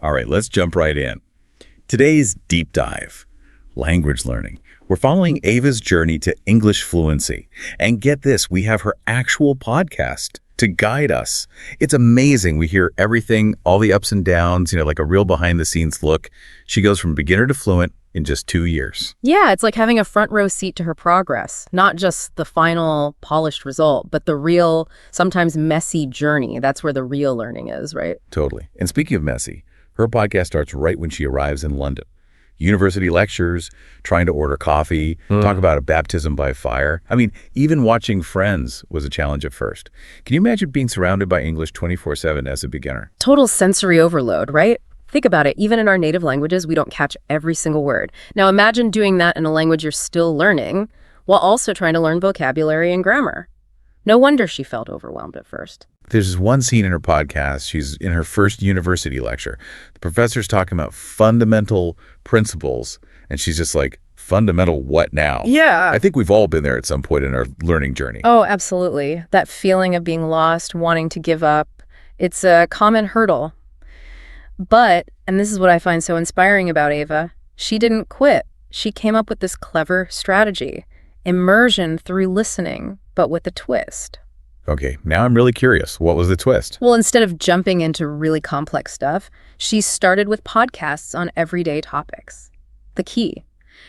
All right, let's jump right in. Today's deep dive, language learning. We're following Ava's journey to English fluency. And get this, we have her actual podcast to guide us. It's amazing. We hear everything, all the ups and downs, like a real behind the scenes look. She goes from beginner to fluent in just 2 years. Yeah, it's like having a front row seat to her progress, not just the final polished result, but the real, sometimes messy journey. That's where the real learning is, right? Totally. And speaking of messy, her podcast starts right when she arrives in London. University lectures, trying to order coffee, talk about a baptism by fire. I mean, even watching Friends was a challenge at first. Can you imagine being surrounded by English 24/7 as a beginner? Total sensory overload, right? Think about it. Even in our native languages, we don't catch every single word. Now imagine doing that in a language you're still learning while also trying to learn vocabulary and grammar. No wonder she felt overwhelmed at first. There's this one scene in her podcast. She's in her first university lecture. The professor's talking about fundamental principles, and she's just like, fundamental what now? Yeah. I think we've all been there at some point in our learning journey. Oh, absolutely. That feeling of being lost, wanting to give up, it's a common hurdle. But, and this is what I find so inspiring about Ava, she didn't quit. She came up with this clever strategy, immersion through listening, but with a twist. Okay, now I'm really curious. What was the twist? Well, instead of jumping into really complex stuff, she started with podcasts on everyday topics. The key.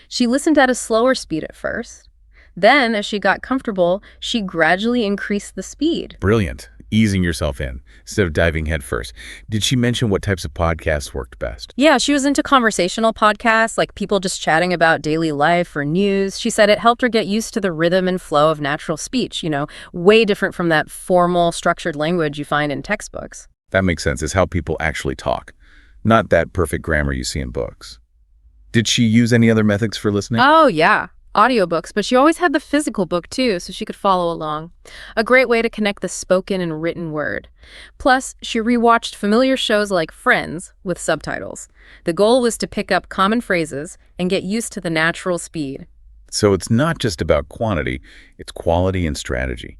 She listened at a slower speed at first. Then, as she got comfortable, she gradually increased the speed. Brilliant. Easing yourself in instead of diving head first. Did she mention what types of podcasts worked best? Yeah, she was into conversational podcasts, like people just chatting about daily life or news. She said it helped her get used to the rhythm and flow of natural speech, way different from that formal, structured language you find in textbooks. That makes sense. It's how people actually talk, not that perfect grammar you see in books. Did she use any other methods for listening? Oh, yeah. Audiobooks, but she always had the physical book too, so she could follow along. A great way to connect the spoken and written word. Plus, she rewatched familiar shows like Friends with subtitles. The goal was to pick up common phrases and get used to the natural speed. So it's not just about quantity, it's quality and strategy.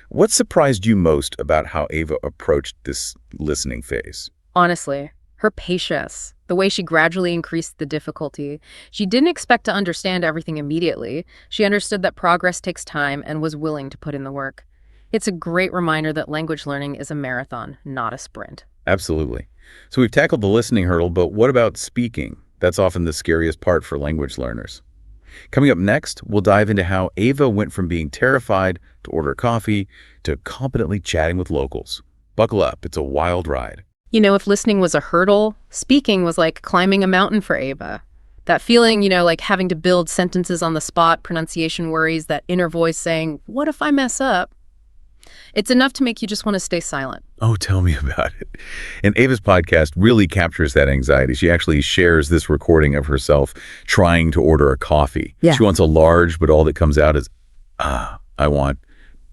What surprised you most about how Ava approached this listening phase? Honestly, her patience, the way she gradually increased the difficulty. She didn't expect to understand everything immediately. She understood that progress takes time and was willing to put in the work. It's a great reminder that language learning is a marathon, not a sprint. Absolutely. So we've tackled the listening hurdle, but what about speaking? That's often the scariest part for language learners. Coming up next, we'll dive into how Ava went from being terrified to order coffee to competently chatting with locals. Buckle up, it's a wild ride. If listening was a hurdle, speaking was like climbing a mountain for Ava. That feeling, like having to build sentences on the spot, pronunciation worries, that inner voice saying, what if I mess up? It's enough to make you just want to stay silent. Oh, tell me about it. And Ava's podcast really captures that anxiety. She actually shares this recording of herself trying to order a coffee. Yeah. She wants a large, but all that comes out is, I want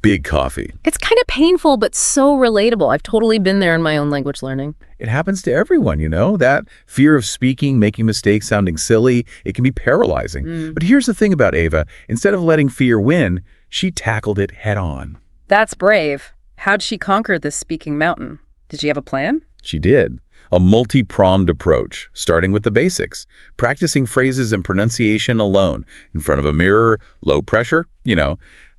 big coffee. It's kind of painful, but so relatable. I've totally been there in my own language learning. It happens to everyone, that fear of speaking, making mistakes, sounding silly, it can be paralyzing. But here's the thing about Ava. Instead of letting fear win, she tackled it head on. That's brave. How'd she conquer this speaking mountain? Did she have a plan? She did. A multi-pronged approach, starting with the basics, practicing phrases and pronunciation alone, in front of a mirror, low pressure,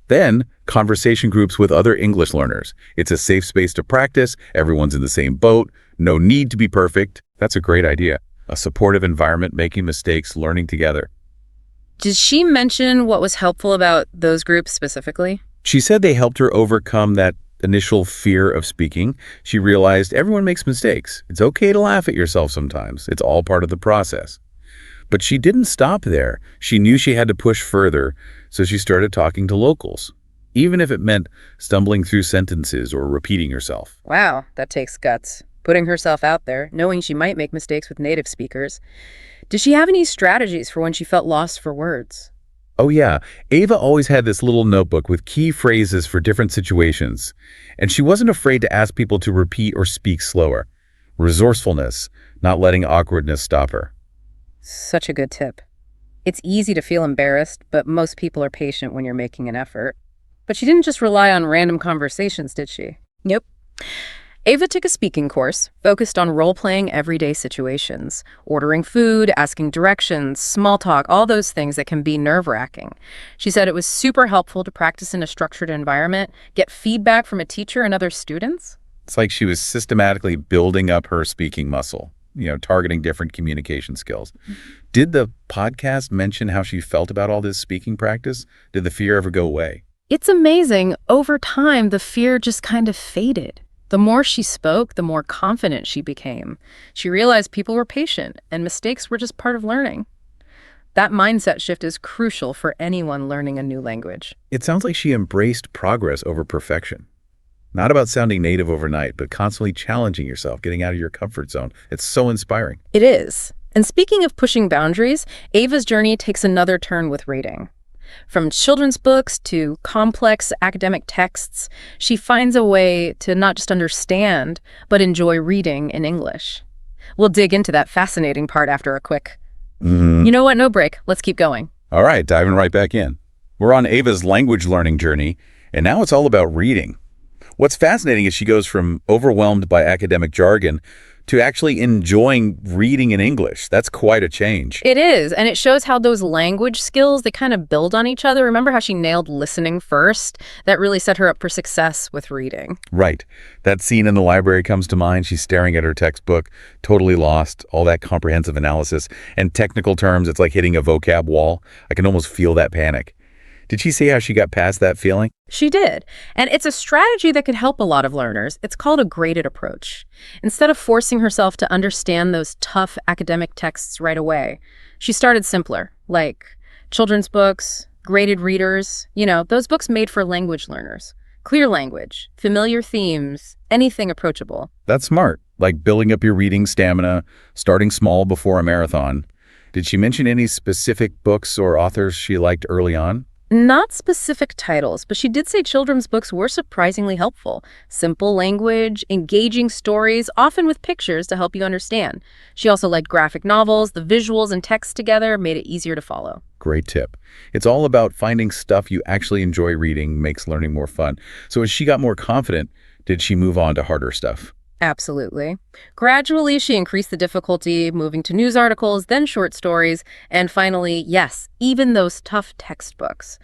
Then, conversation groups with other English learners. It's a safe space to practice. Everyone's in the same boat. No need to be perfect. That's a great idea. A supportive environment, making mistakes, learning together. Did she mention what was helpful about those groups specifically? She said they helped her overcome that initial fear of speaking. She realized everyone makes mistakes. It's okay to laugh at yourself sometimes. It's all part of the process. But she didn't stop there. She knew she had to push further, so she started talking to locals, even if it meant stumbling through sentences or repeating herself. Wow, that takes guts. Putting herself out there, knowing she might make mistakes with native speakers. Did she have any strategies for when she felt lost for words? Oh yeah, Ava always had this little notebook with key phrases for different situations, and she wasn't afraid to ask people to repeat or speak slower. Resourcefulness, not letting awkwardness stop her. Such a good tip. It's easy to feel embarrassed, but most people are patient when you're making an effort. But she didn't just rely on random conversations, did she? Nope. Ava took a speaking course focused on role-playing everyday situations, ordering food, asking directions, small talk, all those things that can be nerve-wracking. She said it was super helpful to practice in a structured environment, get feedback from a teacher and other students. It's like she was systematically building up her speaking muscle, targeting different communication skills. Did the podcast mention how she felt about all this speaking practice? Did the fear ever go away? It's amazing. Over time, the fear just kind of faded. The more she spoke, the more confident she became. She realized people were patient and mistakes were just part of learning. That mindset shift is crucial for anyone learning a new language. It sounds like she embraced progress over perfection. Not about sounding native overnight, but constantly challenging yourself, getting out of your comfort zone. It's so inspiring. It is. And speaking of pushing boundaries, Ava's journey takes another turn with reading. From children's books to complex academic texts, she finds a way to not just understand, but enjoy reading in English. We'll dig into that fascinating part after a quick... You know what? No break. Let's keep going. All right, diving right back in. We're on Ava's language learning journey, and now it's all about reading. What's fascinating is she goes from overwhelmed by academic jargon to actually enjoying reading in English. That's quite a change. It is, and it shows how those language skills, they kind of build on each other. Remember how she nailed listening first? That really set her up for success with reading. Right. That scene in the library comes to mind. She's staring at her textbook, totally lost, all that comprehensive analysis. And technical terms, it's like hitting a vocab wall. I can almost feel that panic. Did she say how she got past that feeling? She did. And it's a strategy that could help a lot of learners. It's called a graded approach. Instead of forcing herself to understand those tough academic texts right away, she started simpler, like children's books, graded readers, those books made for language learners. Clear language, familiar themes, anything approachable. That's smart, like building up your reading stamina, starting small before a marathon. Did she mention any specific books or authors she liked early on? Not specific titles, but she did say children's books were surprisingly helpful. Simple language, engaging stories, often with pictures to help you understand. She also liked graphic novels. The visuals and text together made it easier to follow. Great tip. It's all about finding stuff you actually enjoy reading, makes learning more fun. So as she got more confident, did she move on to harder stuff? Absolutely. Gradually, she increased the difficulty, moving to news articles, then short stories, and finally, yes, even those tough textbooks.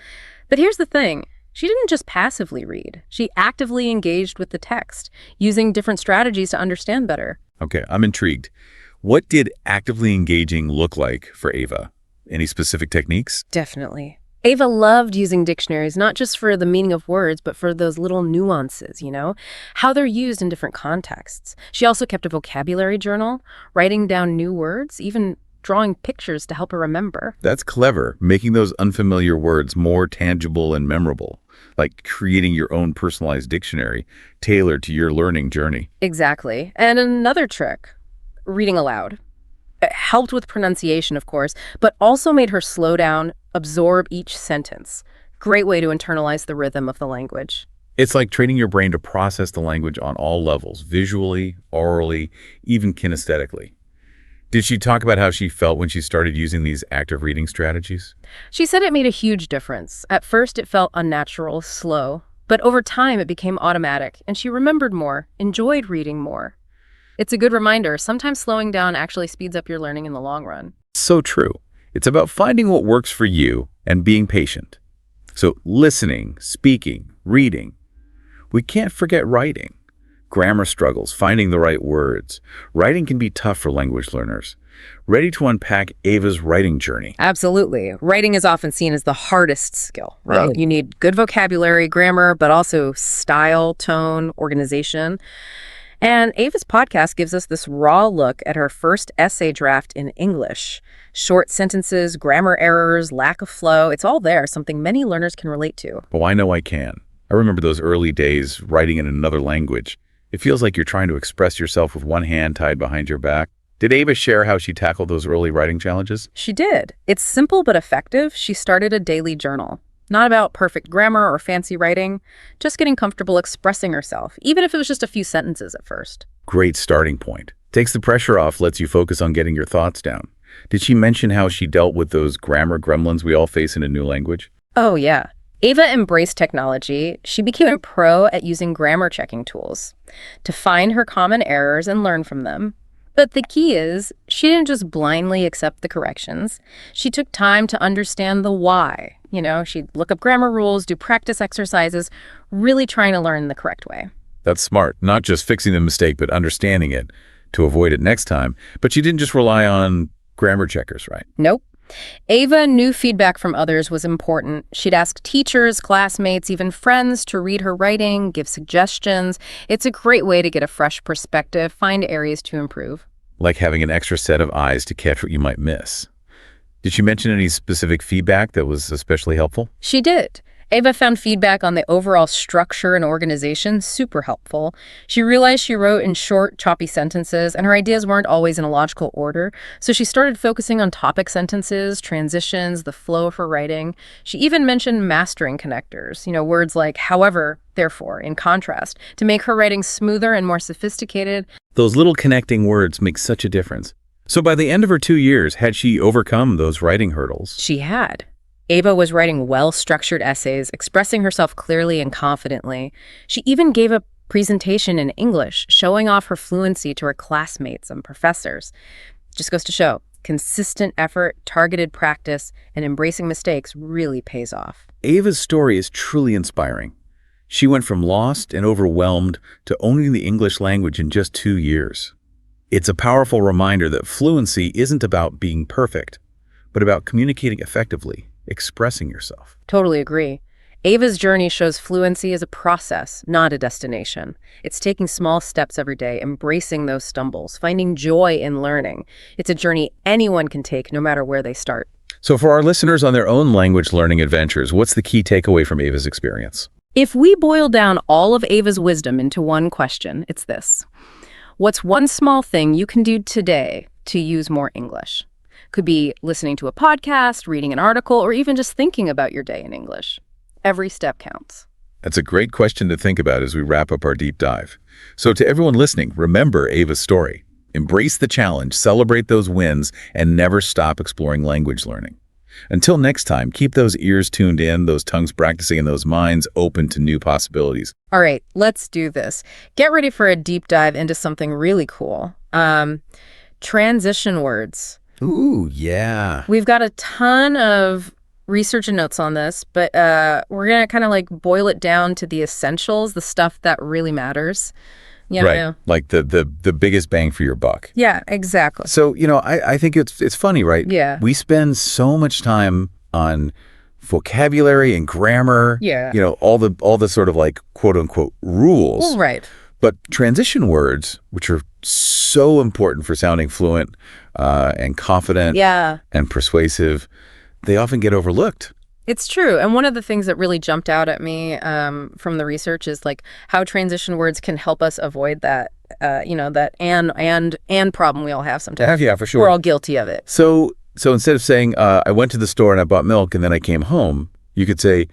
But here's the thing. She didn't just passively read. She actively engaged with the text, using different strategies to understand better. Okay, I'm intrigued. What did actively engaging look like for Ava? Any specific techniques? Definitely. Ava loved using dictionaries, not just for the meaning of words, but for those little nuances, how they're used in different contexts. She also kept a vocabulary journal, writing down new words, even drawing pictures to help her remember. That's clever, making those unfamiliar words more tangible and memorable, like creating your own personalized dictionary tailored to your learning journey. Exactly. And another trick, reading aloud. It helped with pronunciation, of course, but also made her slow down, absorb each sentence. Great way to internalize the rhythm of the language. It's like training your brain to process the language on all levels, visually, orally, even kinesthetically. Did she talk about how she felt when she started using these active reading strategies? She said it made a huge difference. At first, it felt unnatural, slow, but over time it became automatic, and she remembered more, enjoyed reading more. It's a good reminder, sometimes slowing down actually speeds up your learning in the long run. So true. It's about finding what works for you and being patient. So listening, speaking, reading. We can't forget writing. Grammar struggles, finding the right words. Writing can be tough for language learners. Ready to unpack Ava's writing journey? Absolutely. Writing is often seen as the hardest skill, right? Right. You need good vocabulary, grammar, but also style, tone, organization. And Ava's podcast gives us this raw look at her first essay draft in English. Short sentences, grammar errors, lack of flow, it's all there, something many learners can relate to. Oh, I know I can. I remember those early days writing in another language. It feels like you're trying to express yourself with one hand tied behind your back. Did Ava share how she tackled those early writing challenges? She did. It's simple but effective. She started a daily journal. Not about perfect grammar or fancy writing, just getting comfortable expressing herself, even if it was just a few sentences at first. Great starting point. Takes the pressure off, lets you focus on getting your thoughts down. Did she mention how she dealt with those grammar gremlins we all face in a new language? Oh, yeah. Ava embraced technology. She became a pro at using grammar checking tools to find her common errors and learn from them. But the key is, she didn't just blindly accept the corrections. She took time to understand the why. She'd look up grammar rules, do practice exercises, really trying to learn the correct way. That's smart. Not just fixing the mistake, but understanding it to avoid it next time. But she didn't just rely on grammar checkers, right? Nope. Ava knew feedback from others was important. She'd ask teachers, classmates, even friends to read her writing, give suggestions. It's a great way to get a fresh perspective, find areas to improve. Like having an extra set of eyes to catch what you might miss. Did she mention any specific feedback that was especially helpful? She did. Ava found feedback on the overall structure and organization super helpful. She realized she wrote in short, choppy sentences, and her ideas weren't always in a logical order, so she started focusing on topic sentences, transitions, the flow of her writing. She even mentioned mastering connectors, words like however, therefore, in contrast, to make her writing smoother and more sophisticated. Those little connecting words make such a difference. So by the end of her 2 years, had she overcome those writing hurdles? She had. Ava was writing well-structured essays, expressing herself clearly and confidently. She even gave a presentation in English, showing off her fluency to her classmates and professors. Just goes to show, consistent effort, targeted practice, and embracing mistakes really pays off. Ava's story is truly inspiring. She went from lost and overwhelmed to owning the English language in just 2 years. It's a powerful reminder that fluency isn't about being perfect, but about communicating effectively, expressing yourself. Totally agree. Ava's journey shows fluency as a process, not a destination. It's taking small steps every day, embracing those stumbles, finding joy in learning. It's a journey anyone can take, no matter where they start. So for our listeners on their own language learning adventures, what's the key takeaway from Ava's experience? If we boil down all of Ava's wisdom into one question, it's this. What's one small thing you can do today to use more English? Could be listening to a podcast, reading an article, or even just thinking about your day in English. Every step counts. That's a great question to think about as we wrap up our deep dive. So to everyone listening, remember Ava's story. Embrace the challenge, celebrate those wins, and never stop exploring language learning. Until next time, keep those ears tuned in, those tongues practicing, and those minds open to new possibilities. All right, let's do this. Get ready for a deep dive into something really cool. Transition words. Ooh, yeah. We've got a ton of research and notes on this, but we're going to kind of boil it down to the essentials, the stuff that really matters. Right, like the biggest bang for your buck. Yeah, exactly. So, I think it's funny, right? Yeah. We spend so much time on vocabulary and grammar, Yeah. All the sort of quote unquote rules. Well, right. But transition words, which are so important for sounding fluent and confident Yeah. and persuasive, they often get overlooked. It's true. And one of the things that really jumped out at me from the research is how transition words can help us avoid that, that and problem we all have sometimes. Yeah, for sure. We're all guilty of it. So instead of saying, I went to the store and I bought milk and then I came home, you could say,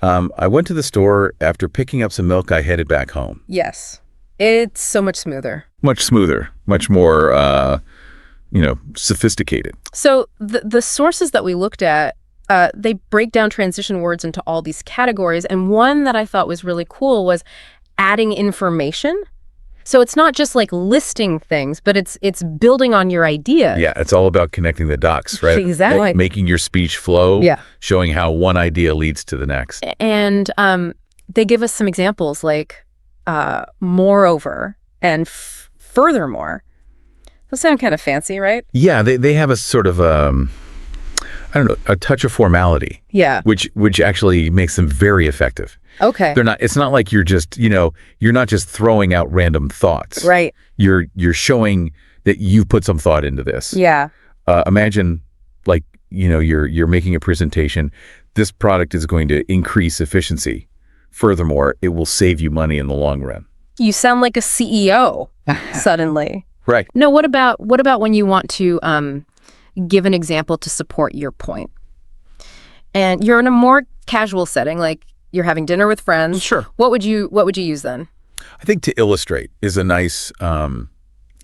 I went to the store after picking up some milk, I headed back home. Yes. It's so much smoother. Much smoother, much more, sophisticated. So the sources that we looked at, they break down transition words into all these categories. And one that I thought was really cool was adding information. So it's not just listing things, but it's building on your idea. Yeah, it's all about connecting the dots, right? Exactly. Making your speech flow, Yeah. Showing how one idea leads to the next. And they give us some examples moreover and furthermore. Those sound kind of fancy, right? Yeah, they have a sort of, a touch of formality. Yeah. Which actually makes them very effective. Okay. It's not like you're just, you're not just throwing out random thoughts. Right. You're showing that you put some thought into this. Yeah. Imagine you're making a presentation. This product is going to increase efficiency. Furthermore, it will save you money in the long run. You sound like a CEO suddenly. Right. No, what about when you want to give an example to support your point? And you're in a more casual setting, like you're having dinner with friends. Sure. What would you use then? I think to illustrate is a nice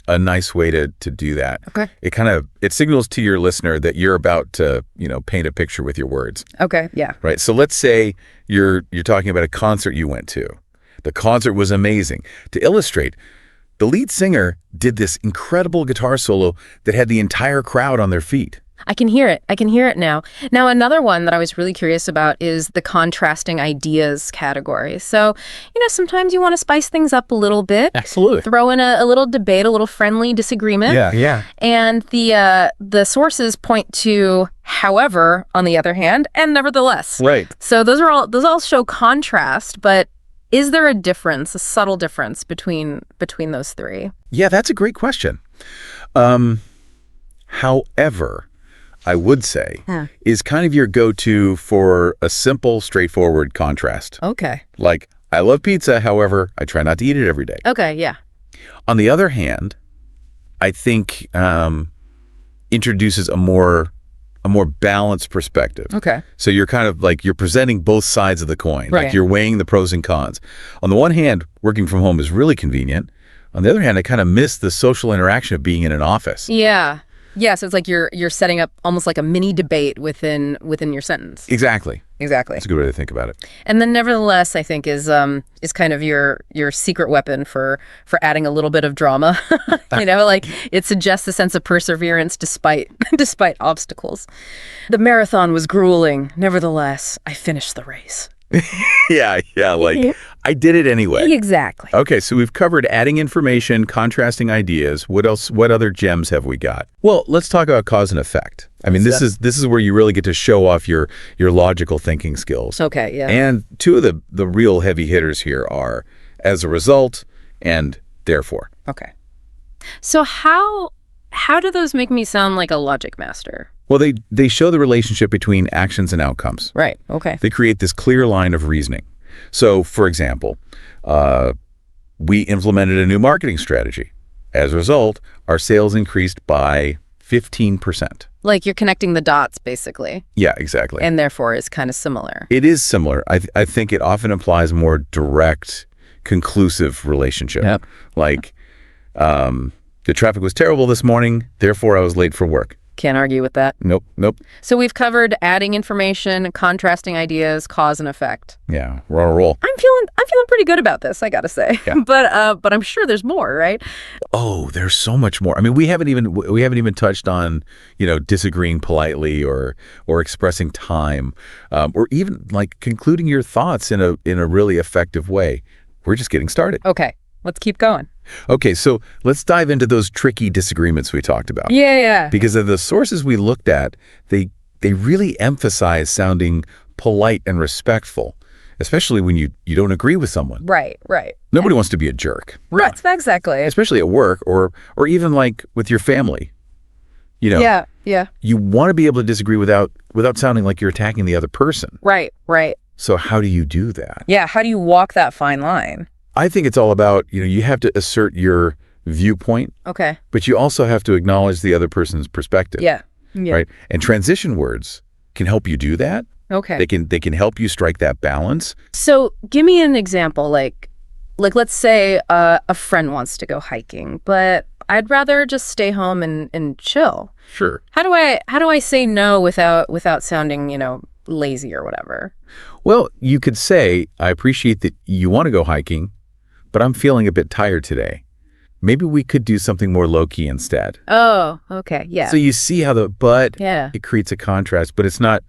a nice way to do that. Okay. It signals to your listener that you're about to, paint a picture with your words. Okay, yeah. Right. So let's say you're talking about a concert you went to. The concert was amazing. To illustrate, the lead singer did this incredible guitar solo that had the entire crowd on their feet. I can hear it. I can hear it now. Now, another one that I was really curious about is the contrasting ideas category. So, sometimes you want to spice things up a little bit. Absolutely. Throw in a little debate, a little friendly disagreement. Yeah. And the sources point to however, on the other hand, and nevertheless. Right. So those all show contrast, but is there a difference, a subtle difference between those three? Yeah, that's a great question. However, I would say, is kind of your go-to for a simple, straightforward contrast. Okay. Like, I love pizza, however, I try not to eat it every day. Okay, yeah. On the other hand, I think introduces a more balanced perspective. Okay. So you're kind of like, you're presenting both sides of the coin. Right. Like you're weighing the pros and cons. On the one hand, working from home is really convenient. On the other hand, I kind of miss the social interaction of being in an office. Yeah. Yeah, so it's like you're setting up almost like a mini debate within your sentence. Exactly. Exactly. That's a good way to think about it. And then nevertheless, I think is kind of your secret weapon for adding a little bit of drama. Like it suggests a sense of perseverance despite obstacles. The marathon was grueling. Nevertheless, I finished the race. Yeah, like I did it anyway. Exactly. Okay, so we've covered adding information, contrasting ideas. What else? What other gems have we got? Well, let's talk about cause and effect. I mean, this is where you really get to show off your logical thinking skills. Okay, yeah. And two of the real heavy hitters here are as a result and therefore. Okay. So how do those make me sound like a logic master? Well, they show the relationship between actions and outcomes. Right. Okay. They create this clear line of reasoning. So, for example, we implemented a new marketing strategy. As a result, our sales increased by 15%. Like you're connecting the dots, basically. Yeah, exactly. And therefore is kind of similar. It is similar. I think it often implies more direct, conclusive relationship. Yep. Like, the traffic was terrible this morning, therefore I was late for work. Can't argue with that. Nope. So we've covered adding information, contrasting ideas, cause and effect. Yeah, we're on a roll. I'm feeling pretty good about this, I gotta say. Yeah. But I'm sure there's more, right? Oh, there's so much more. I mean, we haven't even touched on, disagreeing politely or expressing time, or even like concluding your thoughts in a really effective way. We're just getting started. Okay, let's keep going. Okay, so let's dive into those tricky disagreements we talked about. Yeah. Because of the sources we looked at, they really emphasize sounding polite and respectful, especially when you don't agree with someone. Right. Nobody wants to be a jerk. Right, exactly. Especially at work or even like with your family. Yeah. You want to be able to disagree without sounding like you're attacking the other person. Right. So how do you do that? Yeah, how do you walk that fine line? I think it's all about, you have to assert your viewpoint, Okay. but you also have to acknowledge the other person's perspective. Yeah. Right? And transition words can help you do that. Okay. They can help you strike that balance. So give me an example, like let's say a friend wants to go hiking, but I'd rather just stay home and chill. Sure. How do I say no without sounding, lazy or whatever? Well, you could say, I appreciate that you want to go hiking, but I'm feeling a bit tired today. Maybe we could do something more low-key instead. Oh, okay. Yeah. So you see how it creates a contrast, but it's not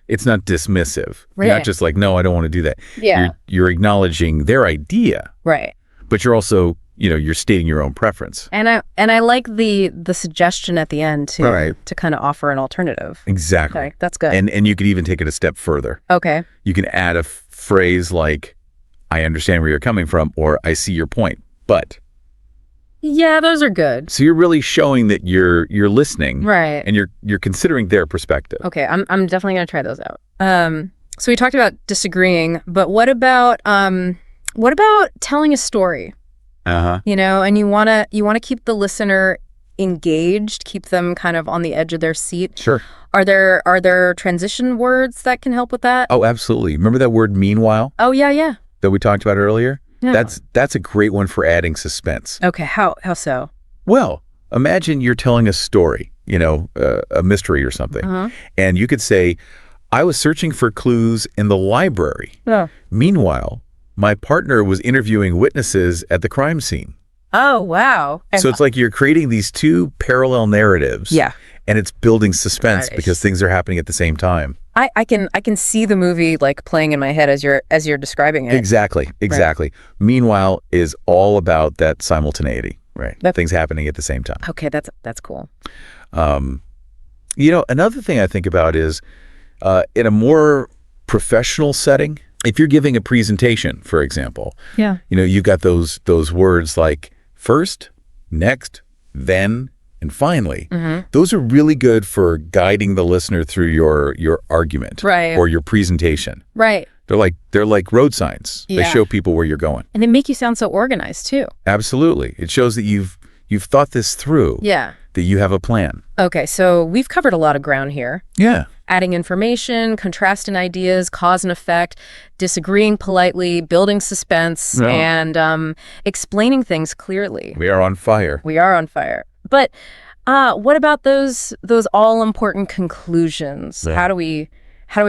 dismissive. Right. You're not just like, no, I don't want to do that. Yeah. You're acknowledging their idea. Right. But you're also, you're stating your own preference. And I like the suggestion at the end to kind of offer an alternative. Exactly. Okay, that's good. And you could even take it a step further. Okay. You can add a phrase like, I understand where you're coming from, or I see your point, but. Yeah, those are good. So you're really showing that you're listening. Right. And you're considering their perspective. Okay, I'm definitely going to try those out. So we talked about disagreeing, but what about telling a story? Uh-huh. And you want to keep the listener engaged, keep them kind of on the edge of their seat. Sure. Are there transition words that can help with that? Oh, absolutely. Remember that word meanwhile Oh, yeah. that we talked about earlier? Yeah. That's a great one for adding suspense. Okay, how so? Well, imagine you're telling a story, a mystery or something, and you could say, I was searching for clues in the library. Yeah. Meanwhile, my partner was interviewing witnesses at the crime scene. Oh, wow. So it's like you're creating these two parallel narratives. Yeah. And it's building suspense Nice. because things are happening at the same time. I can see the movie like playing in my head as you're describing it. Exactly. Meanwhile is all about that simultaneity, right? Things happening at the same time. Okay, that's cool. Another thing I think about is in a more professional setting, if you're giving a presentation, for example, you've got those words like first, next, then, and finally. Those are really good for guiding the listener through your argument or your presentation. Right. They're like road signs. They show people where you're going. And they make you sound so organized too. Absolutely. It shows that you've thought this through. Yeah. That you have a plan. Okay, so we've covered a lot of ground here. Yeah. Adding information, contrasting ideas, cause and effect, disagreeing politely, building suspense, and explaining things clearly. We are on fire. We are on fire. But what about those all-important conclusions? Yeah. How do we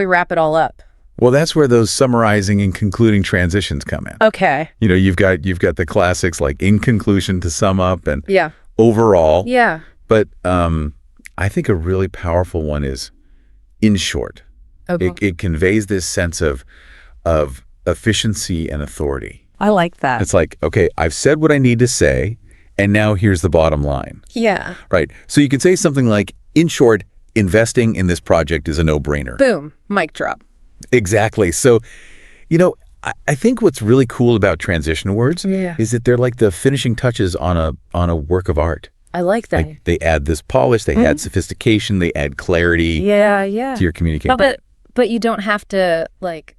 wrap it all up? Well, that's where those summarizing and concluding transitions come in. Okay. You've got the classics like in conclusion, to sum up, and overall. Yeah. But I think a really powerful one is in short. Okay. It conveys this sense of efficiency and authority. I like that. It's like, okay, I've said what I need to say, and now here's the bottom line. Yeah. Right. So you could say something like, in short, investing in this project is a no-brainer. Boom. Mic drop. Exactly. So, I think what's really cool about transition words is that they're like the finishing touches on a work of art. I like that. Like they add this polish, they add sophistication, they add clarity to your communication. But you don't have to like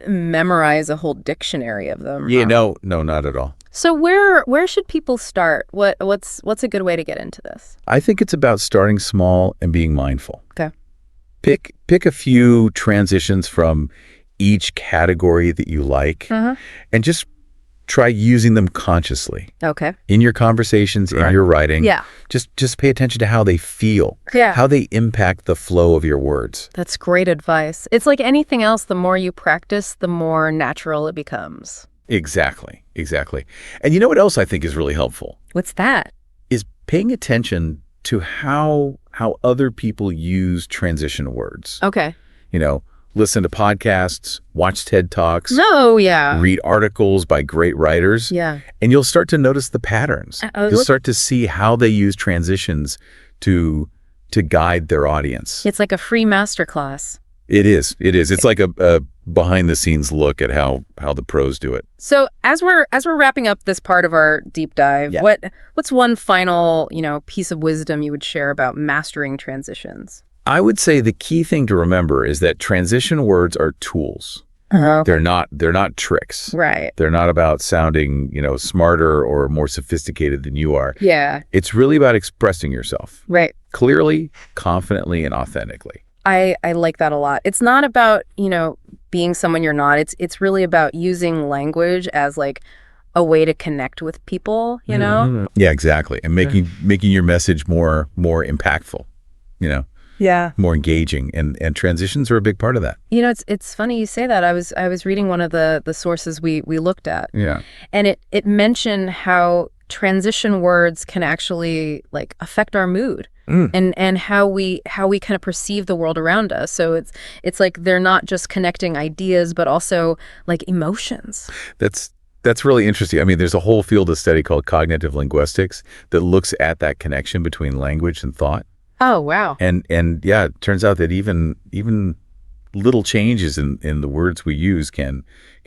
memorize a whole dictionary of them. Yeah, no, not at all. So where should people start? What's a good way to get into this? I think it's about starting small and being mindful. Okay. Pick a few transitions from each category that you like and just try using them consciously. Okay. In your conversations, in your writing. Yeah. Just pay attention to how they feel. Yeah. How they impact the flow of your words. That's great advice. It's like anything else, the more you practice, the more natural it becomes. Exactly. And you know what else I think is really helpful? What's that? Is paying attention to how other people use transition words. Okay. Listen to podcasts, watch TED Talks. Oh, yeah. Read articles by great writers. Yeah. And you'll start to notice the patterns. You'll start to see how they use transitions to guide their audience. It's like a free masterclass. It is. It's like a behind the scenes look at how the pros do it. So as we're wrapping up this part of our deep dive, what's one final, piece of wisdom you would share about mastering transitions? I would say the key thing to remember is that transition words are tools. They're not tricks. Right. They're not about sounding, smarter or more sophisticated than you are. Yeah. It's really about expressing yourself. Right. Clearly, confidently, and authentically. I like that a lot. It's not about, being someone you're not. It's really about using language as like a way to connect with people, Yeah, exactly. And making your message more impactful, Yeah. more engaging, and transitions are a big part of that. It's funny you say that. I was reading one of the sources we looked at. Yeah. And it mentioned how transition words can actually like affect our mood and how we kind of perceive the world around us. So it's like they're not just connecting ideas, but also like emotions. That's really interesting. I mean, there's a whole field of study called cognitive linguistics that looks at that connection between language and thought. Oh, wow. And yeah, it turns out that even little changes in the words we use can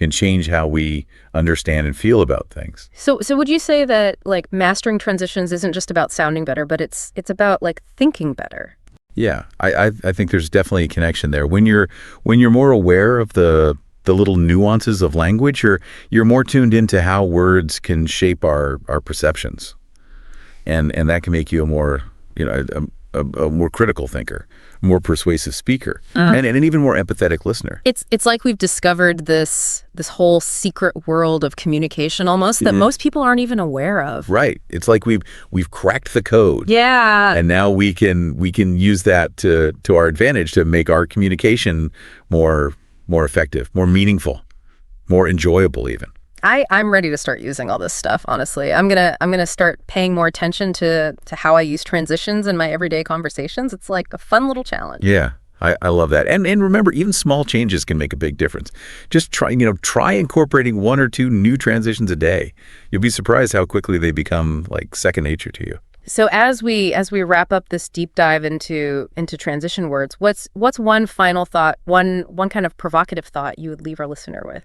change how we understand and feel about things. So would you say that like mastering transitions isn't just about sounding better, but it's about like thinking better? Yeah, I think there's definitely a connection there. When you're more aware of the little nuances of language, you're more tuned into how words can shape our perceptions, and that can make you a more a more critical thinker, more persuasive speaker, and an even more empathetic listener. It's like we've discovered this whole secret world of communication almost that most people aren't even aware of. Right. It's like we've cracked the code. Yeah. And now we can use that to our advantage to make our communication more effective, more meaningful, more enjoyable even. I'm ready to start using all this stuff, honestly. I'm gonna start paying more attention to how I use transitions in my everyday conversations. It's like a fun little challenge. Yeah. I love that. And remember, even small changes can make a big difference. Just try incorporating 1 or 2 new transitions a day. You'll be surprised how quickly they become like second nature to you. So as we wrap up this deep dive into transition words, what's one final thought, one kind of provocative thought you would leave our listener with?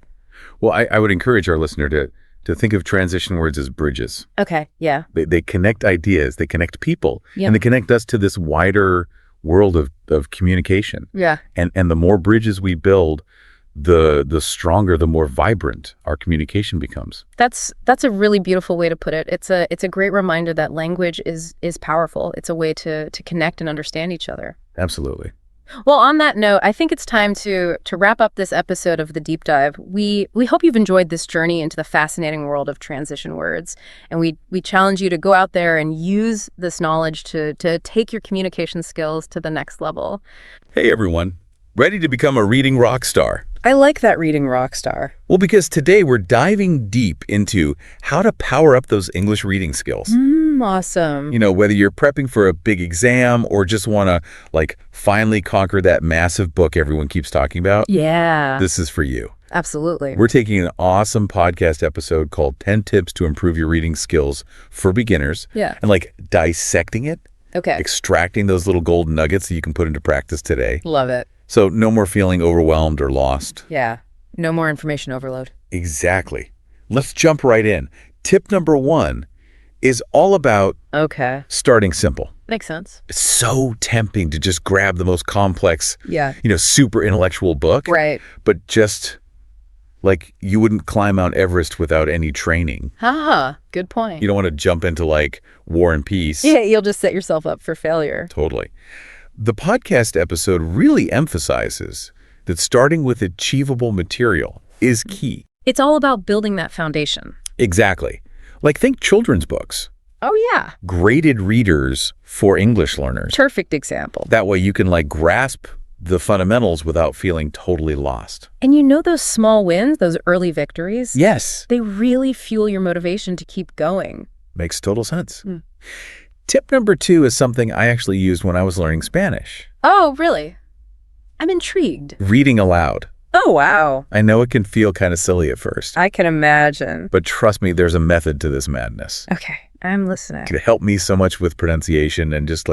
Well, I would encourage our listener to think of transition words as bridges. Okay, yeah. They connect ideas, they connect people, Yep. and they connect us to this wider world of communication. Yeah. And the more bridges we build, the stronger, the more vibrant our communication becomes. That's a really beautiful way to put it. It's a great reminder that language is powerful. It's a way to connect and understand each other. Absolutely. Well, on that note, I think it's time to wrap up this episode of The Deep Dive. We hope you've enjoyed this journey into the fascinating world of transition words, and we challenge you to go out there and use this knowledge to take your communication skills to the next level. Hey, everyone. Ready to become a reading rock star? I like that reading rock star. Well, because today we're diving deep into how to power up those English reading skills. Awesome. Whether you're prepping for a big exam or just want to finally conquer that massive book everyone keeps talking about, Yeah. this is for you. Absolutely. We're taking an awesome podcast episode called 10 Tips to Improve Your Reading Skills for Beginners. Yeah. And dissecting it, Okay. extracting those little gold nuggets that you can put into practice today. Love it. So no more feeling overwhelmed or lost. Yeah. No more information overload. Exactly. Let's jump right in. Tip number 1 is all about Okay. starting simple. Makes sense. It's so tempting to just grab the most complex, Yeah. super intellectual book. Right. But just you wouldn't climb Mount Everest without any training. Good point. You don't want to jump into War and Peace. Yeah, you'll just set yourself up for failure. Totally. The podcast episode really emphasizes that starting with achievable material is key. It's all about building that foundation. Exactly. Think children's books. Oh, yeah. Graded readers for English learners. Perfect example. That way you can grasp the fundamentals without feeling totally lost. And those small wins, those early victories, Yes. they really fuel your motivation to keep going. Makes total sense. Tip number 2 is something I actually used when I was learning Spanish. Oh, really? I'm intrigued. Reading aloud. Oh, wow. I know it can feel kind of silly at first, I can imagine. but trust me, there's a method to this madness. Okay, I'm listening. It helped me so much with pronunciation and just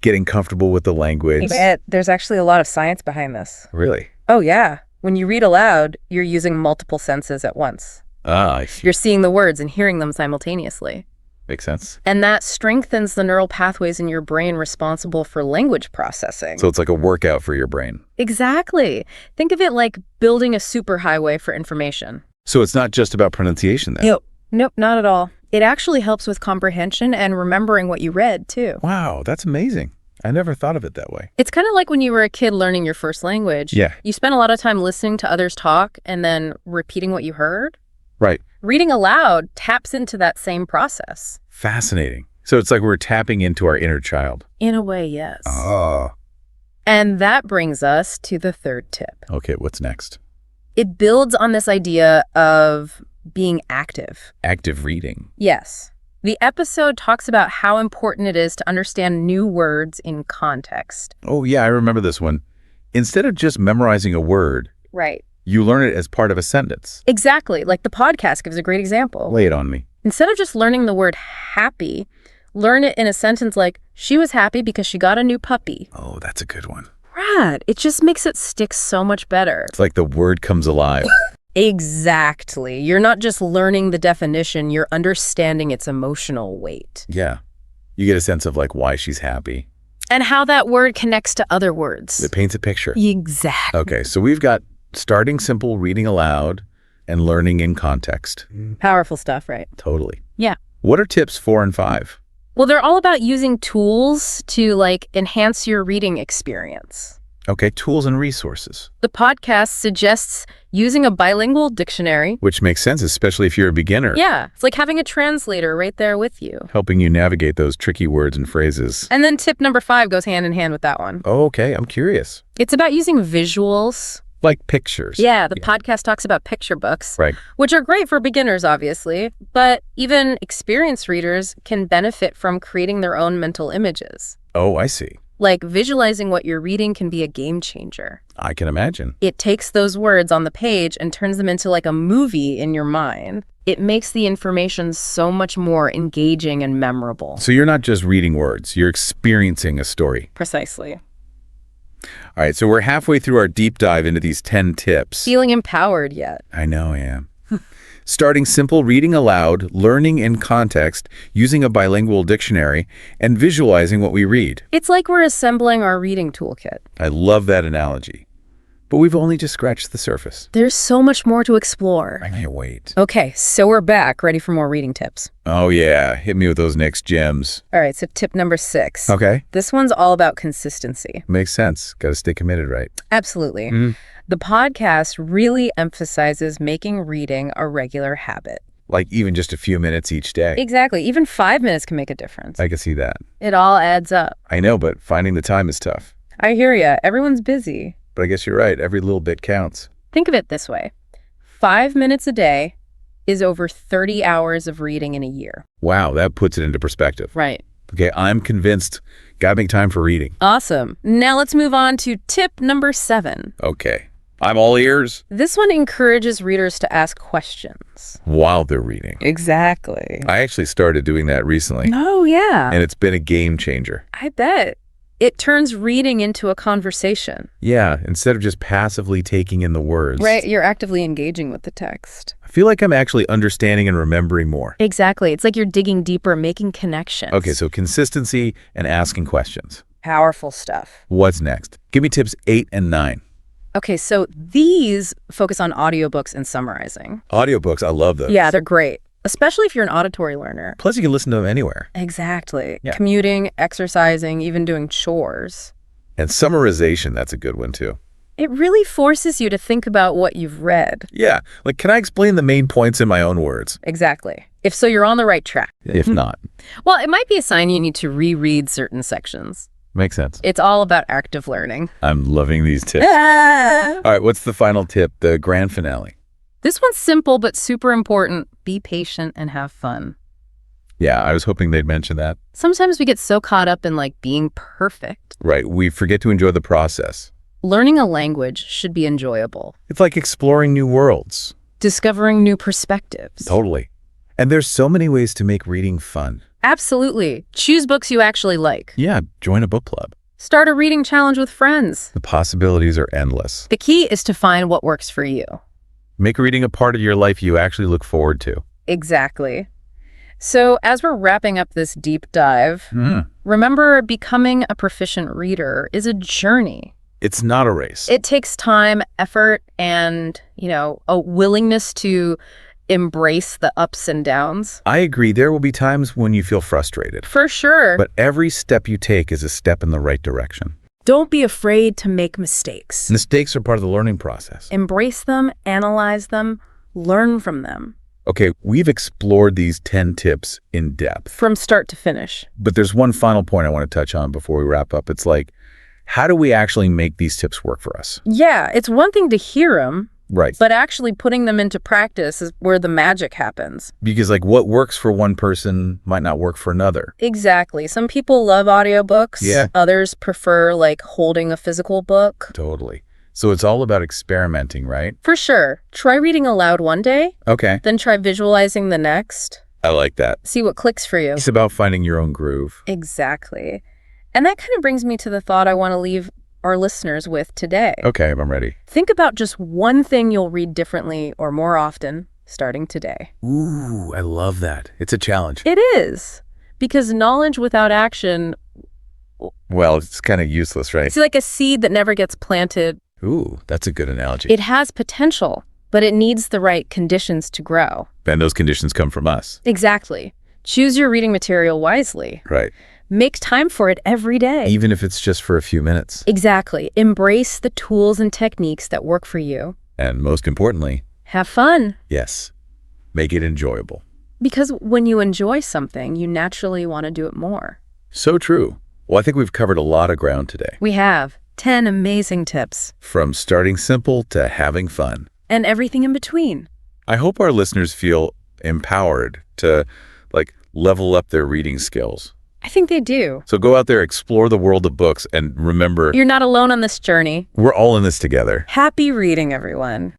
getting comfortable with the language. There's actually a lot of science behind this. Really? Oh, yeah. When you read aloud, you're using multiple senses at once. I see. You're seeing the words and hearing them simultaneously. Makes sense. And that strengthens the neural pathways in your brain responsible for language processing. So it's like a workout for your brain. Exactly. Think of it like building a superhighway for information. So it's not just about pronunciation then? Nope, not at all. It actually helps with comprehension and remembering what you read, too. Wow, that's amazing. I never thought of it that way. It's kind of like when you were a kid learning your first language. Yeah. You spent a lot of time listening to others talk and then repeating what you heard. Right. Reading aloud taps into that same process. Fascinating. So it's like we're tapping into our inner child. In a way, yes. Oh. And that brings us to the third tip. Okay, what's next? It builds on this idea of being active. Active reading. Yes. The episode talks about how important it is to understand new words in context. Oh, yeah, I remember this one. Instead of just memorizing a word, Right. you learn it as part of a sentence. Exactly. Like the podcast gives a great example. Lay it on me. Instead of just learning the word happy, learn it in a sentence like, she was happy because she got a new puppy. Oh, that's a good one. Rad. It just makes it stick so much better. It's like the word comes alive. Exactly. You're not just learning the definition, you're understanding its emotional weight. Yeah. You get a sense of why she's happy. And how that word connects to other words. It paints a picture. Exactly. Okay, so we've got starting simple, reading aloud, and learning in context. Powerful stuff, right? Totally. Yeah. What are tips 4 and 5? Well, they're all about using tools to, like, enhance your reading experience. Okay, tools and resources. The podcast suggests using a bilingual dictionary. Which makes sense, especially if you're a beginner. Yeah, it's like having a translator right there with you. Helping you navigate those tricky words and phrases. And then tip number 5 goes hand in hand with that one. Oh, okay, I'm curious. It's about using visuals. Like pictures. Yeah, the podcast talks about picture books. Right. Which are great for beginners, obviously, but even experienced readers can benefit from creating their own mental images. Oh, I see. Like, visualizing what you're reading can be a game changer. I can imagine. It takes those words on the page and turns them into like a movie in your mind. It makes the information so much more engaging and memorable. So you're not just reading words, you're experiencing a story. Precisely. All right, so we're halfway through our deep dive into these 10 tips. Feeling empowered yet? I know I am. Starting simple, reading aloud, learning in context, using a bilingual dictionary, and visualizing what we read. It's like we're assembling our reading toolkit. I love that analogy. But we've only just scratched the surface. There's so much more to explore. I can't wait. Okay, so we're back, ready for more reading tips. Oh yeah, hit me with those next gems. All right, so tip number 6. Okay. This one's all about consistency. Makes sense. Got to stay committed, right? Absolutely. Mhm. The podcast really emphasizes making reading a regular habit. Like even just a few minutes each day. Exactly. Even 5 minutes can make a difference. I can see that. It all adds up. I know, but finding the time is tough. I hear ya. Everyone's busy. But I guess you're right. Every little bit counts. Think of it this way. 5 minutes a day is over 30 hours of reading in a year. Wow, that puts it into perspective. Right. Okay, I'm convinced. Gotta make time for reading. Awesome. Now let's move on to tip number 7. Okay. I'm all ears This one encourages readers to ask questions. while they're reading. Exactly. I actually started doing that recently, Oh, yeah. and it's been a game changer. I bet. It turns reading into a conversation. Yeah, instead of just passively taking in the words. Right, you're actively engaging with the text. I feel like I'm actually understanding and remembering more. Exactly. It's like you're digging deeper, making connections. Okay, so consistency and asking questions. Powerful stuff. What's next? Give me tips 8 and 9. Okay, so these focus on audiobooks and summarizing. Audiobooks, I love those. Yeah, they're great, especially if you're an auditory learner. Plus, you can listen to them anywhere. Exactly. Yeah. Commuting, exercising, even doing chores. And summarization, that's a good one too. It really forces you to think about what you've read. Yeah, like can I explain the main points in my own words? Exactly. If so, you're on the right track. If not. Well, it might be a sign you need to reread certain sections. Makes sense. It's all about active learning. I'm loving these tips. Ah! All right, what's the final tip, the grand finale? This one's simple but super important. Be patient and have fun. Yeah, I was hoping they'd mention that. Sometimes we get so caught up in like being perfect. Right, we forget to enjoy the process. Learning a language should be enjoyable. It's like exploring new worlds. Discovering new perspectives. Totally. And there's so many ways to make reading fun. Absolutely. Choose books you actually like. Yeah, join a book club. Start a reading challenge with friends. The possibilities are endless. The key is to find what works for you. Make reading a part of your life you actually look forward to. Exactly. So as we're wrapping up this deep dive, remember becoming a proficient reader is a journey. It's not a race. It takes time, effort, and, a willingness to embrace the ups and downs. I agree. There will be times when you feel frustrated. For sure. But every step you take is a step in the right direction. Don't be afraid to make mistakes. Mistakes are part of the learning process. Embrace them, analyze them, learn from them. Okay, we've explored these 10 tips in depth. From start to finish. But there's one final point I want to touch on before we wrap up. It's like, how do we actually make these tips work for us? Yeah, it's one thing to hear them. Right. But actually putting them into practice is where the magic happens. Because like what works for one person might not work for another. Exactly. Some people love audiobooks. Yeah. Others prefer like holding a physical book. Totally. So it's all about experimenting, right? For sure. Try reading aloud one day, Okay. then try visualizing the next. I like that. See what clicks for you. It's about finding your own groove. Exactly. And that kind of brings me to the thought I want to leave our listeners with today. Okay, I'm ready. Think about just one thing you'll read differently or more often starting today. Ooh, I love that. It's a challenge. It is. Because knowledge without action, Well, it's kind of useless, right? it's like a seed that never gets planted. Ooh, that's a good analogy. It has potential, but it needs the right conditions to grow. And those conditions come from us. Exactly. Choose your reading material wisely. Right. Make time for it every day. Even if it's just for a few minutes. Exactly. Embrace the tools and techniques that work for you. And most importantly, Have fun. yes, make it enjoyable. Because when you enjoy something, you naturally want to do it more. So true. Well, I think we've covered a lot of ground today. We have 10 amazing tips. From starting simple to having fun. And everything in between. I hope our listeners feel empowered to, level up their reading skills. I think they do. So go out there, explore the world of books, and remember, You're not alone on this journey. we're all in this together. Happy reading, everyone.